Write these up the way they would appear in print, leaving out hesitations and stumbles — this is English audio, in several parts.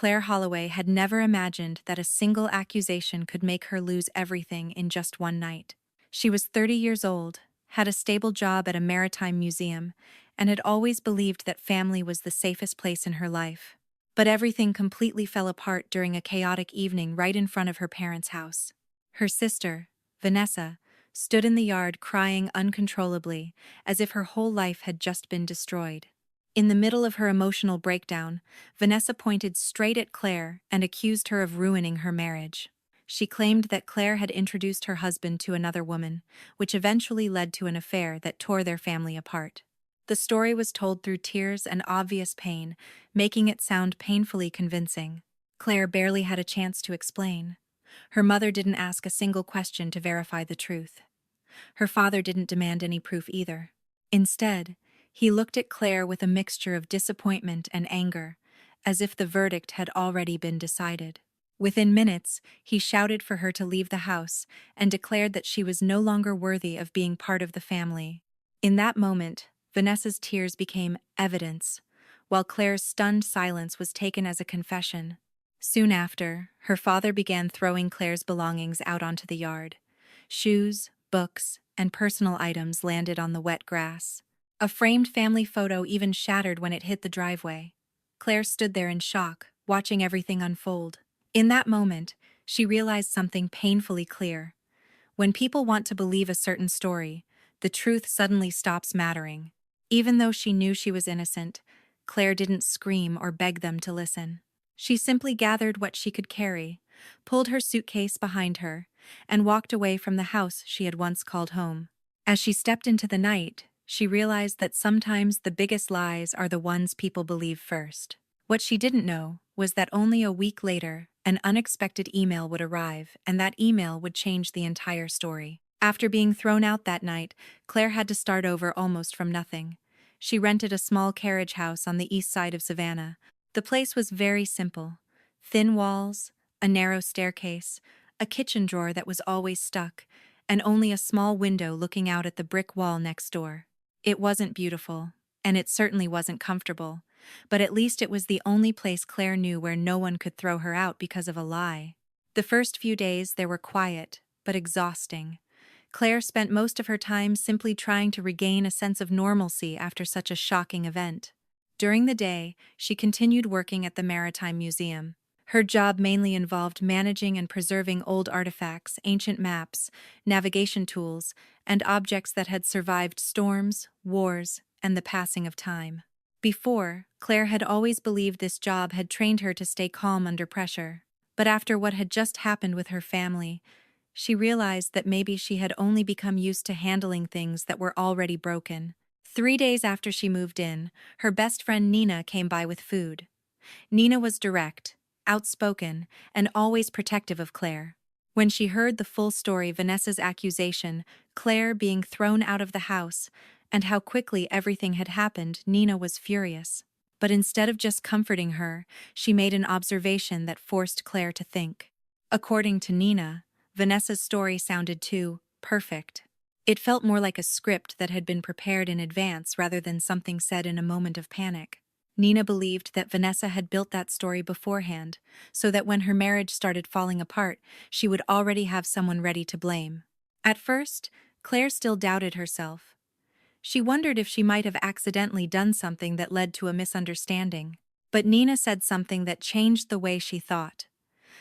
Claire Holloway had never imagined that a single accusation could make her lose everything in just one night. She was 30 years old, had a stable job at a maritime museum, and had always believed that family was the safest place in her life. But everything completely fell apart during a chaotic evening right in front of her parents' house. Her sister, Vanessa, stood in the yard crying uncontrollably, as if her whole life had just been destroyed. In the middle of her emotional breakdown, Vanessa pointed straight at Claire and accused her of ruining her marriage. She claimed that Claire had introduced her husband to another woman, which eventually led to an affair that tore their family apart. The story was told through tears and obvious pain, making it sound painfully convincing. Claire barely had a chance to explain. Her mother didn't ask a single question to verify the truth. Her father didn't demand any proof either. Instead, he looked at Claire with a mixture of disappointment and anger, as if the verdict had already been decided. Within minutes, he shouted for her to leave the house and declared that she was no longer worthy of being part of the family. In that moment, Vanessa's tears became evidence, while Claire's stunned silence was taken as a confession. Soon after, her father began throwing Claire's belongings out onto the yard. Shoes, books, and personal items landed on the wet grass. A framed family photo even shattered when it hit the driveway. Claire stood there in shock, watching everything unfold. In that moment, she realized something painfully clear. When people want to believe a certain story, the truth suddenly stops mattering. Even though she knew she was innocent, Claire didn't scream or beg them to listen. She simply gathered what she could carry, pulled her suitcase behind her, and walked away from the house she had once called home. As she stepped into the night, she realized that sometimes the biggest lies are the ones people believe first. What she didn't know was that only a week later, an unexpected email would arrive, and that email would change the entire story. After being thrown out that night, Claire had to start over almost from nothing. She rented a small carriage house on the east side of Savannah. The place was very simple: thin walls, a narrow staircase, a kitchen drawer that was always stuck, and only a small window looking out at the brick wall next door. It wasn't beautiful, and it certainly wasn't comfortable, but at least it was the only place Claire knew where no one could throw her out because of a lie. The first few days they were quiet, but exhausting. Claire spent most of her time simply trying to regain a sense of normalcy after such a shocking event. During the day, she continued working at the Maritime Museum. Her job mainly involved managing and preserving old artifacts, ancient maps, navigation tools, and objects that had survived storms, wars, and the passing of time. Before, Claire had always believed this job had trained her to stay calm under pressure. But after what had just happened with her family, she realized that maybe she had only become used to handling things that were already broken. 3 days after she moved in, her best friend Nina came by with food. Nina was direct, outspoken, and always protective of Claire. When she heard the full story, Vanessa's accusation, Claire being thrown out of the house, and how quickly everything had happened, Nina was furious. But instead of just comforting her, she made an observation that forced Claire to think. According to Nina, Vanessa's story sounded too perfect. It felt more like a script that had been prepared in advance rather than something said in a moment of panic. Nina believed that Vanessa had built that story beforehand, so that when her marriage started falling apart, she would already have someone ready to blame. At first, Claire still doubted herself. She wondered if she might have accidentally done something that led to a misunderstanding. But Nina said something that changed the way she thought.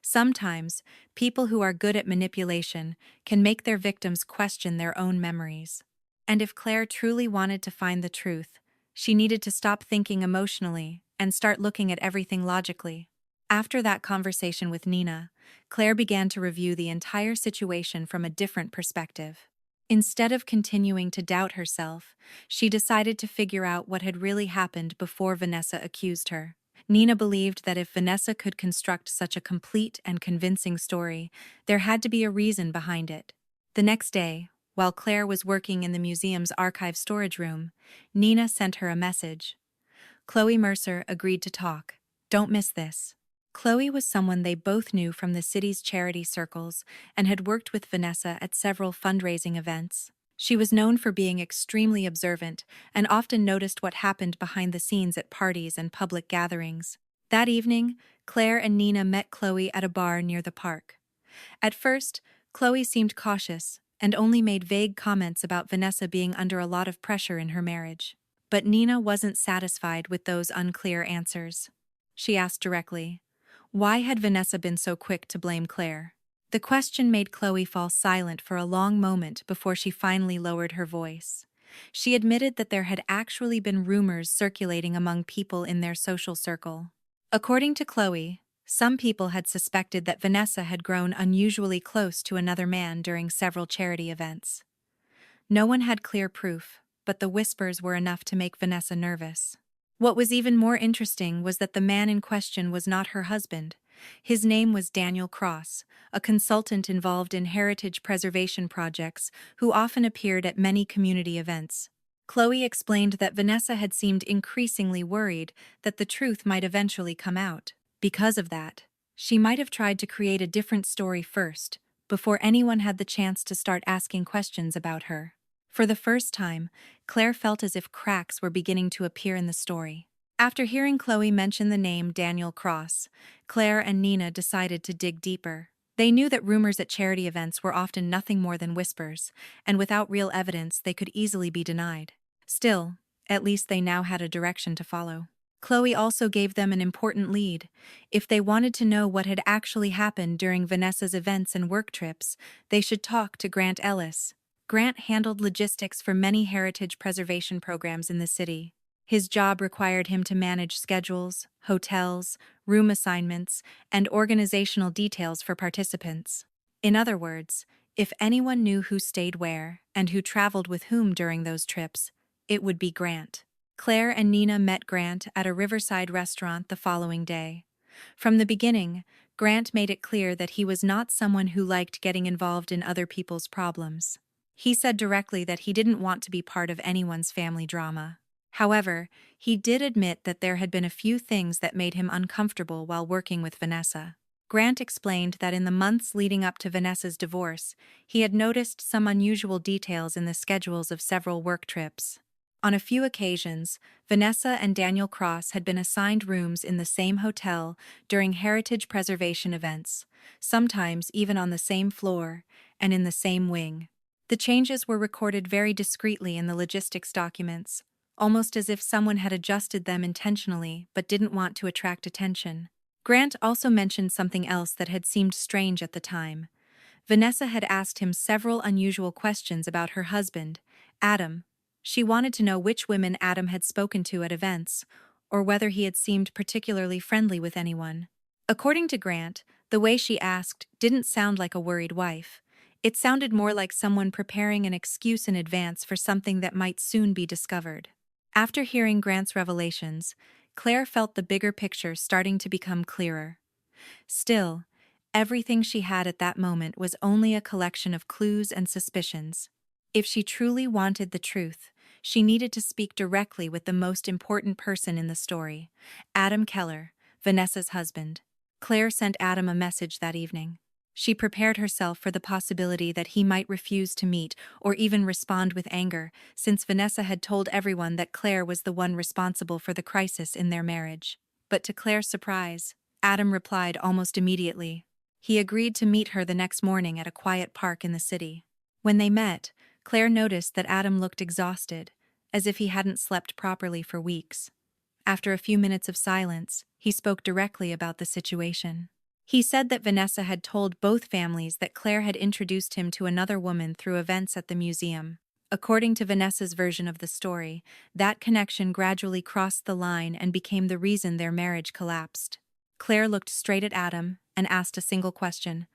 Sometimes, people who are good at manipulation can make their victims question their own memories. And if Claire truly wanted to find the truth, she needed to stop thinking emotionally and start looking at everything logically. After that conversation with Nina, Claire began to review the entire situation from a different perspective. Instead of continuing to doubt herself, she decided to figure out what had really happened before Vanessa accused her. Nina believed that if Vanessa could construct such a complete and convincing story, there had to be a reason behind it. The next day, while Claire was working in the museum's archive storage room, Nina sent her a message. Chloe Mercer agreed to talk. Don't miss this. Chloe was someone they both knew from the city's charity circles and had worked with Vanessa at several fundraising events. She was known for being extremely observant and often noticed what happened behind the scenes at parties and public gatherings. That evening, Claire and Nina met Chloe at a bar near the park. At first, Chloe seemed cautious and only made vague comments about Vanessa being under a lot of pressure in her marriage. But Nina wasn't satisfied with those unclear answers. She asked directly, why had Vanessa been so quick to blame Claire? The question made Chloe fall silent for a long moment before she finally lowered her voice. She admitted that there had actually been rumors circulating among people in their social circle. According to Chloe, some people had suspected that Vanessa had grown unusually close to another man during several charity events. No one had clear proof, but the whispers were enough to make Vanessa nervous. What was even more interesting was that the man in question was not her husband. His name was Daniel Cross, a consultant involved in heritage preservation projects who often appeared at many community events. Chloe explained that Vanessa had seemed increasingly worried that the truth might eventually come out. Because of that, she might have tried to create a different story first, before anyone had the chance to start asking questions about her. For the first time, Claire felt as if cracks were beginning to appear in the story. After hearing Chloe mention the name Daniel Cross, Claire and Nina decided to dig deeper. They knew that rumors at charity events were often nothing more than whispers, and without real evidence they could easily be denied. Still, at least they now had a direction to follow. Chloe also gave them an important lead. If they wanted to know what had actually happened during Vanessa's events and work trips, they should talk to Grant Ellis. Grant handled logistics for many heritage preservation programs in the city. His job required him to manage schedules, hotels, room assignments, and organizational details for participants. In other words, if anyone knew who stayed where and who traveled with whom during those trips, it would be Grant. Claire and Nina met Grant at a riverside restaurant the following day. From the beginning, Grant made it clear that he was not someone who liked getting involved in other people's problems. He said directly that he didn't want to be part of anyone's family drama. However, he did admit that there had been a few things that made him uncomfortable while working with Vanessa. Grant explained that in the months leading up to Vanessa's divorce, he had noticed some unusual details in the schedules of several work trips. On a few occasions, Vanessa and Daniel Cross had been assigned rooms in the same hotel during heritage preservation events, sometimes even on the same floor and in the same wing. The changes were recorded very discreetly in the logistics documents, almost as if someone had adjusted them intentionally but didn't want to attract attention. Grant also mentioned something else that had seemed strange at the time. Vanessa had asked him several unusual questions about her husband, Adam. She wanted to know which women Adam had spoken to at events, or whether he had seemed particularly friendly with anyone. According to Grant, the way she asked didn't sound like a worried wife. It sounded more like someone preparing an excuse in advance for something that might soon be discovered. After hearing Grant's revelations, Claire felt the bigger picture starting to become clearer. Still, everything she had at that moment was only a collection of clues and suspicions. If she truly wanted the truth, she needed to speak directly with the most important person in the story, Adam Keller, Vanessa's husband. Claire sent Adam a message that evening. She prepared herself for the possibility that he might refuse to meet or even respond with anger, since Vanessa had told everyone that Claire was the one responsible for the crisis in their marriage. But to Claire's surprise, Adam replied almost immediately. He agreed to meet her the next morning at a quiet park in the city. When they met, Claire noticed that Adam looked exhausted, as if he hadn't slept properly for weeks. After a few minutes of silence, he spoke directly about the situation. He said that Vanessa had told both families that Claire had introduced him to another woman through events at the museum. According to Vanessa's version of the story, that connection gradually crossed the line and became the reason their marriage collapsed. Claire looked straight at Adam and asked a single question.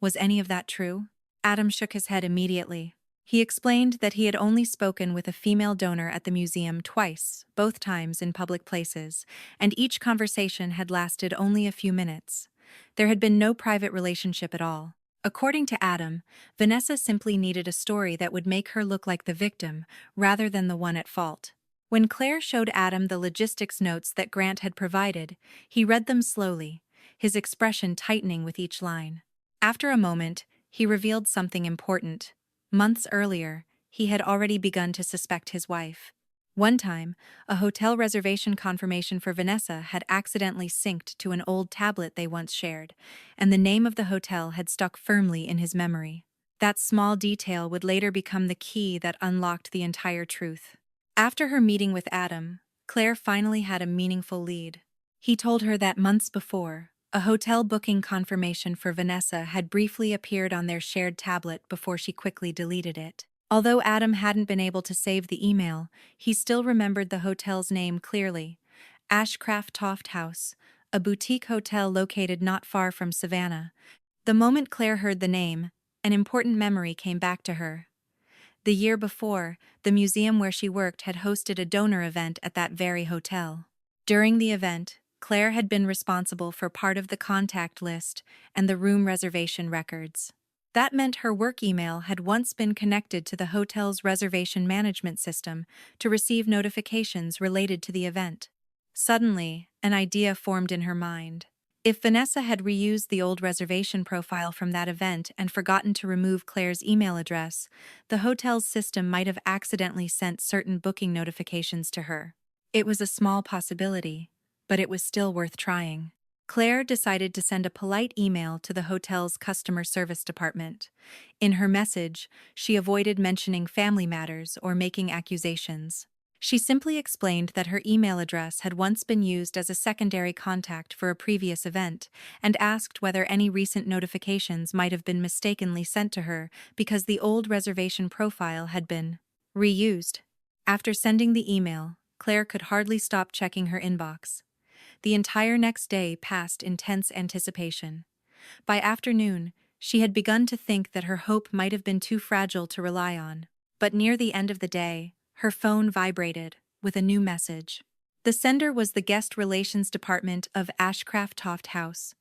Was any of that true? Adam shook his head immediately. He explained that he had only spoken with a female donor at the museum twice, both times in public places, and each conversation had lasted only a few minutes. There had been no private relationship at all. According to Adam, Vanessa simply needed a story that would make her look like the victim, rather than the one at fault. When Claire showed Adam the logistics notes that Grant had provided, he read them slowly, his expression tightening with each line. After a moment, he revealed something important. Months earlier, he had already begun to suspect his wife. One time, a hotel reservation confirmation for Vanessa had accidentally synced to an old tablet they once shared, and the name of the hotel had stuck firmly in his memory. That small detail would later become the key that unlocked the entire truth. After her meeting with Adam, Claire finally had a meaningful lead. He told her that months before, a hotel booking confirmation for Vanessa had briefly appeared on their shared tablet before she quickly deleted it. Although Adam hadn't been able to save the email, he still remembered the hotel's name clearly: Ashcraft Toft House, a boutique hotel located not far from Savannah. The moment Claire heard the name, an important memory came back to her. The year before, the museum where she worked had hosted a donor event at that very hotel. During the event, Claire had been responsible for part of the contact list and the room reservation records. That meant her work email had once been connected to the hotel's reservation management system to receive notifications related to the event. Suddenly, an idea formed in her mind. If Vanessa had reused the old reservation profile from that event and forgotten to remove Claire's email address, the hotel's system might have accidentally sent certain booking notifications to her. It was a small possibility, but it was still worth trying. Claire decided to send a polite email to the hotel's customer service department. In her message, she avoided mentioning family matters or making accusations. She simply explained that her email address had once been used as a secondary contact for a previous event and asked whether any recent notifications might have been mistakenly sent to her because the old reservation profile had been reused. After sending the email, Claire could hardly stop checking her inbox. The entire next day passed in tense anticipation. By afternoon, she had begun to think that her hope might have been too fragile to rely on. But near the end of the day, her phone vibrated with a new message. The sender was the guest relations department of Ashcraft Toft House.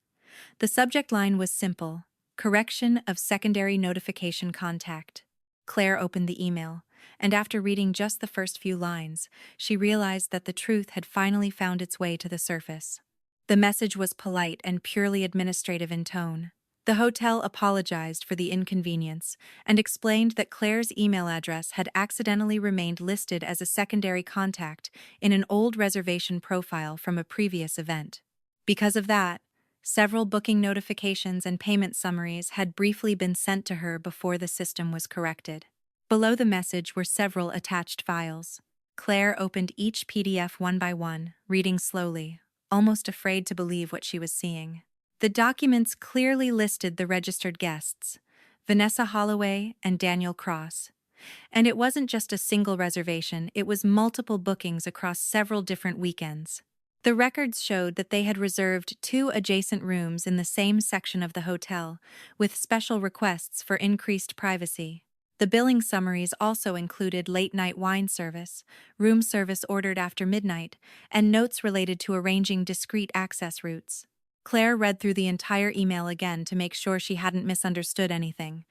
The subject line was simple: correction of secondary notification contact. Claire opened the email, and after reading just the first few lines, she realized that the truth had finally found its way to the surface. The message was polite and purely administrative in tone. The hotel apologized for the inconvenience and explained that Claire's email address had accidentally remained listed as a secondary contact in an old reservation profile from a previous event. Because of that, several booking notifications and payment summaries had briefly been sent to her before the system was corrected. Below the message were several attached files. Claire opened each PDF one by one, reading slowly, almost afraid to believe what she was seeing. The documents clearly listed the registered guests: Vanessa Holloway and Daniel Cross. And it wasn't just a single reservation, it was multiple bookings across several different weekends. The records showed that they had reserved 2 adjacent rooms in the same section of the hotel, with special requests for increased privacy. The billing summaries also included late-night wine service, room service ordered after midnight, and notes related to arranging discreet access routes. Claire read through the entire email again to make sure she hadn't misunderstood anything.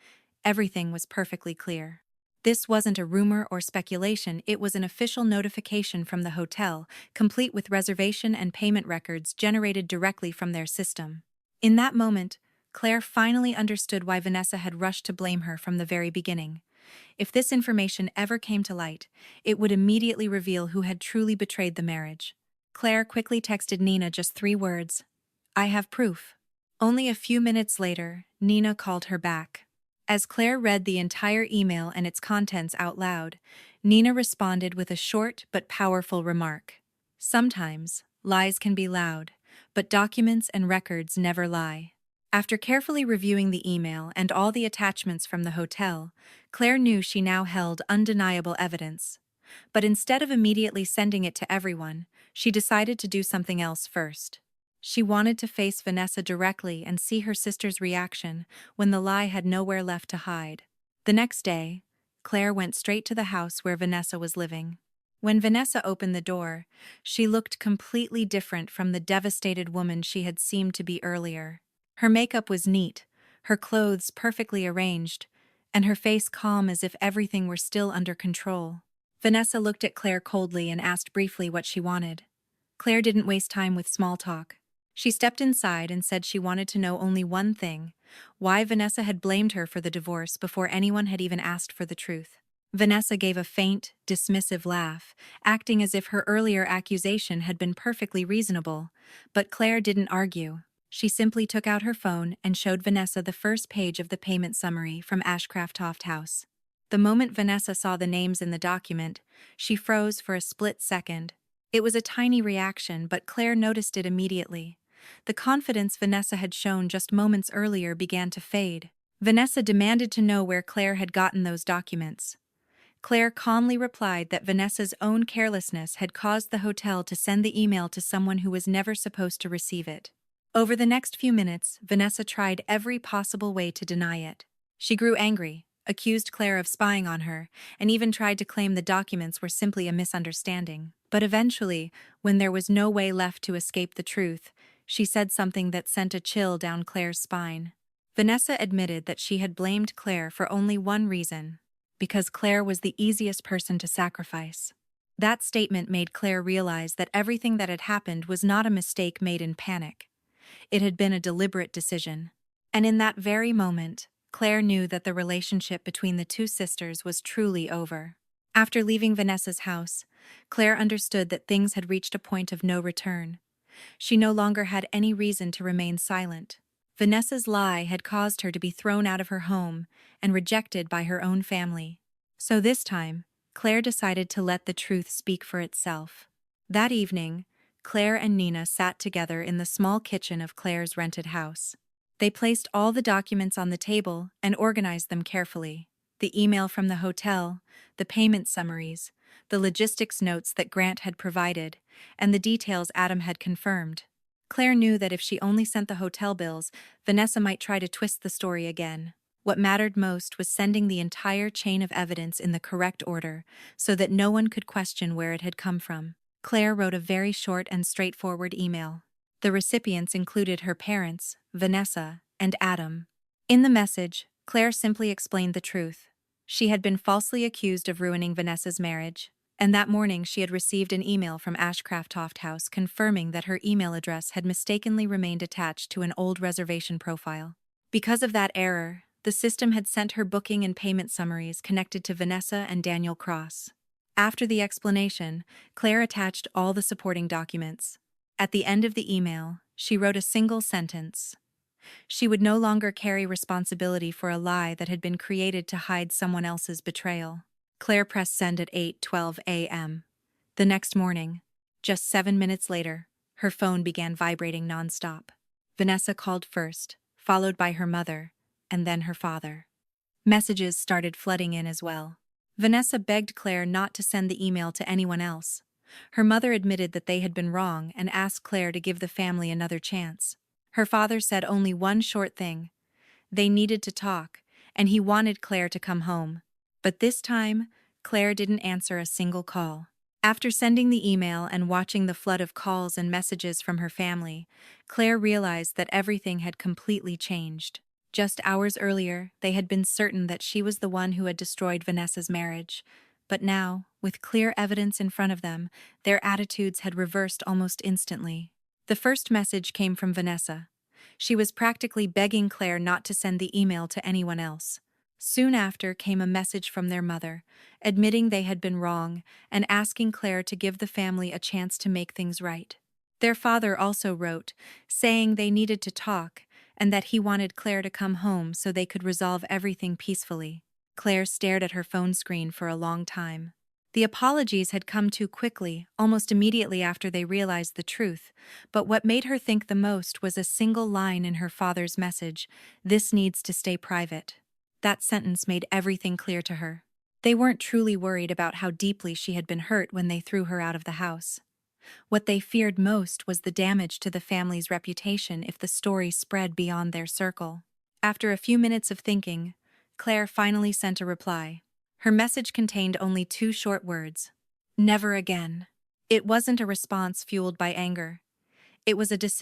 Everything was perfectly clear. This wasn't a rumor or speculation, it was an official notification from the hotel, complete with reservation and payment records generated directly from their system. In that moment, Claire finally understood why Vanessa had rushed to blame her from the very beginning. If this information ever came to light, it would immediately reveal who had truly betrayed the marriage. Claire quickly texted Nina just 3 words: "I have proof." Only a few minutes later, Nina called her back. As Claire read the entire email and its contents out loud, Nina responded with a short but powerful remark. "Sometimes, lies can be loud, but documents and records never lie." After carefully reviewing the email and all the attachments from the hotel, Claire knew she now held undeniable evidence. But instead of immediately sending it to everyone, she decided to do something else first. She wanted to face Vanessa directly and see her sister's reaction when the lie had nowhere left to hide. The next day, Claire went straight to the house where Vanessa was living. When Vanessa opened the door, she looked completely different from the devastated woman she had seemed to be earlier. Her makeup was neat, her clothes perfectly arranged, and her face calm as if everything were still under control. Vanessa looked at Claire coldly and asked briefly what she wanted. Claire didn't waste time with small talk. She stepped inside and said she wanted to know only one thing: why Vanessa had blamed her for the divorce before anyone had even asked for the truth. Vanessa gave a faint, dismissive laugh, acting as if her earlier accusation had been perfectly reasonable. But Claire didn't argue. She simply took out her phone and showed Vanessa the first page of the payment summary from Ashcraft House. The moment Vanessa saw the names in the document, she froze for a split second. It was a tiny reaction, but Claire noticed it immediately. The confidence Vanessa had shown just moments earlier began to fade. Vanessa demanded to know where Claire had gotten those documents. Claire calmly replied that Vanessa's own carelessness had caused the hotel to send the email to someone who was never supposed to receive it. Over the next few minutes, Vanessa tried every possible way to deny it. She grew angry, accused Claire of spying on her, and even tried to claim the documents were simply a misunderstanding. But eventually, when there was no way left to escape the truth, she said something that sent a chill down Claire's spine. Vanessa admitted that she had blamed Claire for only one reason: because Claire was the easiest person to sacrifice. That statement made Claire realize that everything that had happened was not a mistake made in panic. It had been a deliberate decision. And in that very moment, Claire knew that the relationship between the two sisters was truly over. After leaving Vanessa's house, Claire understood that things had reached a point of no return. She no longer had any reason to remain silent. Vanessa's lie had caused her to be thrown out of her home and rejected by her own family. So this time, Claire decided to let the truth speak for itself. That evening, Claire and Nina sat together in the small kitchen of Claire's rented house. They placed all the documents on the table and organized them carefully: the email from the hotel, the payment summaries, the logistics notes that Grant had provided, and the details Adam had confirmed. Claire knew that if she only sent the hotel bills, Vanessa might try to twist the story again. What mattered most was sending the entire chain of evidence in the correct order, so that no one could question where it had come from. Claire wrote a very short and straightforward email. The recipients included her parents, Vanessa, and Adam. In the message, Claire simply explained the truth. She had been falsely accused of ruining Vanessa's marriage, and that morning she had received an email from Ashcraft House confirming that her email address had mistakenly remained attached to an old reservation profile. Because of that error, the system had sent her booking and payment summaries connected to Vanessa and Daniel Cross. After the explanation, Claire attached all the supporting documents. At the end of the email, she wrote a single sentence: she would no longer carry responsibility for a lie that had been created to hide someone else's betrayal. Claire pressed send at 8:12 a.m. The next morning, just 7 minutes later, her phone began vibrating nonstop. Vanessa called first, followed by her mother, and then her father. Messages started flooding in as well. Vanessa begged Claire not to send the email to anyone else. Her mother admitted that they had been wrong and asked Claire to give the family another chance. Her father said only one short thing: they needed to talk, and he wanted Claire to come home. But this time, Claire didn't answer a single call. After sending the email and watching the flood of calls and messages from her family, Claire realized that everything had completely changed. Just hours earlier, they had been certain that she was the one who had destroyed Vanessa's marriage. But now, with clear evidence in front of them, their attitudes had reversed almost instantly. The first message came from Vanessa. She was practically begging Claire not to send the email to anyone else. Soon after came a message from their mother, admitting they had been wrong and asking Claire to give the family a chance to make things right. Their father also wrote, saying they needed to talk and that he wanted Claire to come home so they could resolve everything peacefully. Claire stared at her phone screen for a long time. The apologies had come too quickly, almost immediately after they realized the truth, but what made her think the most was a single line in her father's message: "This needs to stay private." That sentence made everything clear to her. They weren't truly worried about how deeply she had been hurt when they threw her out of the house. What they feared most was the damage to the family's reputation if the story spread beyond their circle. After a few minutes of thinking, Claire finally sent a reply. Her message contained only 2 short words: never again. It wasn't a response fueled by anger. It was a decision